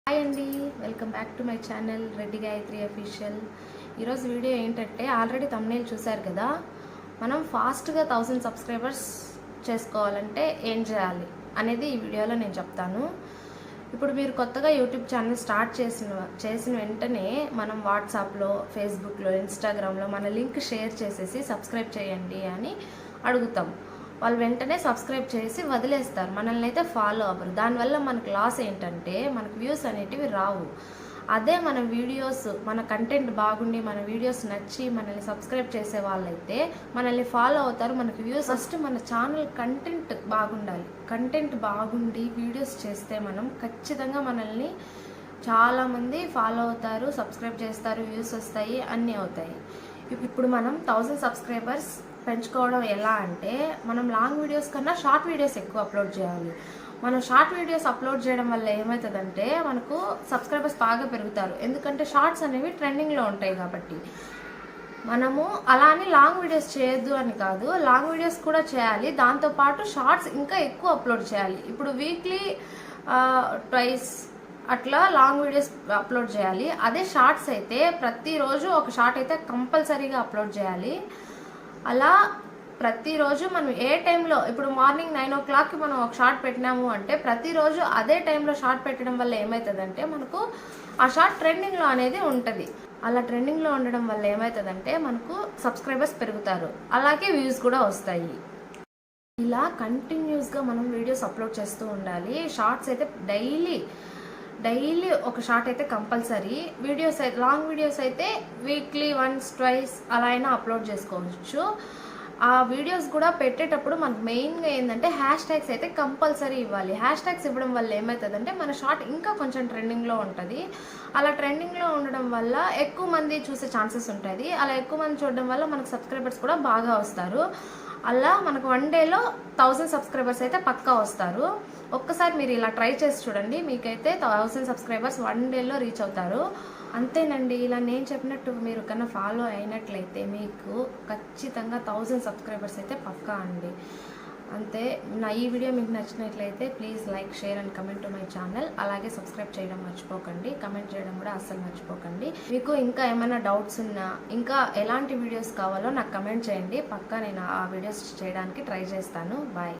Hi అండి, welcome back to my channel Reddy Gayatri official. ఈరోజు video ఏంటంటే ఆల్రెడీ thumbnail చూశారు కదా. మనం ఫాస్ట్గా 1000 సబ్స్క్రైబర్స్ చేసుకోవాలంటే ఏం చేయాలి అనేది ఈ వీడియోలో నేను చెప్తాను. ఇప్పుడు మీరు కొత్తగా యూట్యూబ్ ఛానల్ స్టార్ట్ చేసిన వెంటనే మనం వాట్సాప్లో, ఫేస్బుక్లో, ఇన్స్టాగ్రామ్లో మన లింక్ షేర్ చేసేసి సబ్స్క్రైబ్ చేయండి అని అడుగుతాం. వాళ్ళు వెంటనే సబ్స్క్రైబ్ చేసి వదిలేస్తారు, మనల్ని అయితే ఫాలో అవ్వరు. దానివల్ల మనకు లాస్ ఏంటంటే మనకు వ్యూస్ అనేటివి రావు. అదే మన వీడియోస్, మన కంటెంట్ బాగుండి, మన వీడియోస్ నచ్చి మనల్ని సబ్స్క్రైబ్ చేసే వాళ్ళైతే మనల్ని ఫాలో అవుతారు, మనకు వ్యూస్. ఫస్ట్ మన ఛానల్ కంటెంట్ బాగుండాలి. కంటెంట్ బాగుండి వీడియోస్ చేస్తే మనం ఖచ్చితంగా మనల్ని చాలామంది ఫాలో అవుతారు, సబ్స్క్రైబ్ చేస్తారు, వ్యూస్ వస్తాయి, అన్నీ అవుతాయి. ఇప్పుడు మనం 1000 సబ్స్క్రైబర్స్ పెంచుకోవడం ఎలా అంటే, మనం లాంగ్ వీడియోస్ కన్నా షార్ట్ వీడియోస్ ఎక్కువ అప్లోడ్ చేయాలి. మనం షార్ట్ వీడియోస్ అప్లోడ్ చేయడం వల్ల ఏమవుతుందంటే మనకు సబ్స్క్రైబర్స్ బాగా పెరుగుతారు. ఎందుకంటే షార్ట్స్ అనేవి ట్రెండింగ్లో ఉంటాయి కాబట్టి. మనము అలా అని లాంగ్ వీడియోస్ చేయొద్దు అని కాదు, లాంగ్ వీడియోస్ కూడా చేయాలి, దాంతోపాటు షార్ట్స్ ఇంకా ఎక్కువ అప్లోడ్ చేయాలి. ఇప్పుడు వీక్లీ ట్వైస్ అట్లా లాంగ్ వీడియోస్ అప్లోడ్ చేయాలి. అదే షార్ట్స్ అయితే ప్రతిరోజు ఒక షార్ట్ అయితే కంపల్సరీగా అప్లోడ్ చేయాలి. అలా ప్రతిరోజు మనం ఏ టైంలో, ఇప్పుడు మార్నింగ్ 9 o'clockకి మనం ఒక షార్ట్ పెట్టినాము అంటే ప్రతిరోజు అదే టైంలో షార్ట్ పెట్టడం వల్ల ఏమవుతుందంటే మనకు ఆ షార్ట్ ట్రెండింగ్లో అనేది ఉంటుంది. అలా ట్రెండింగ్లో ఉండడం వల్ల ఏమవుతుందంటే మనకు సబ్స్క్రైబర్స్ పెరుగుతారు, అలాగే వ్యూస్ కూడా వస్తాయి. ఇలా కంటిన్యూస్గా మనం వీడియోస్ అప్లోడ్ చేస్తూ ఉండాలి. షార్ట్స్ అయితే డైలీ ఒక షార్ట్ అయితే కంపల్సరీ. వీడియోస్ అయితే, లాంగ్ వీడియోస్ అయితే వీక్లీ వన్స్ ట్వైస్ అలా అయినా అప్లోడ్ చేసుకోవచ్చు. ఆ వీడియోస్ కూడా పెట్టేటప్పుడు మనకు మెయిన్గా ఏంటంటే హ్యాష్ ట్యాగ్స్ అయితే కంపల్సరీ ఇవ్వాలి. హ్యాష్ ట్యాగ్స్ ఇవ్వడం వల్ల ఏమవుతుందంటే మన షార్ట్ ఇంకా కొంచెం ట్రెండింగ్లో ఉంటుంది. అలా ట్రెండింగ్లో ఉండడం వల్ల ఎక్కువ మంది చూసే ఛాన్సెస్ ఉంటుంది. అలా ఎక్కువ మంది చూడడం వల్ల మనకు సబ్స్క్రైబర్స్ కూడా బాగా వస్తారు. అలా మనకు 1 డేలో 1000 సబ్స్క్రైబర్స్ అయితే పక్కా వస్తారు. ఒక్కసారి మీరు ఇలా ట్రై చేసి చూడండి, మీకైతే 1000 సబ్స్క్రైబర్స్ 1 డేలో రీచ్ అవుతారు. అంతేనండి. ఇలా నేను చెప్పినట్టు మీరు కన్నా ఫాలో అయినట్లయితే మీకు ఖచ్చితంగా 1000 సబ్స్క్రైబర్స్ అయితే పక్కా అండి. అంతే. నా ఈ వీడియో మీకు నచ్చినట్లయితే please like, share and comment to my channel. అలాగే సబ్స్క్రైబ్ చేయడం మర్చిపోకండి, కమెంట్ చేయడం కూడా అస్సలు మర్చిపోకండి. మీకు ఇంకా ఏమైనా డౌట్స్ ఉన్నా, ఇంకా ఎలాంటి వీడియోస్ కావాలో నాకు కమెంట్ చేయండి. పక్కా నేను ఆ వీడియోస్ చేయడానికి ట్రై చేస్తాను. బాయ్.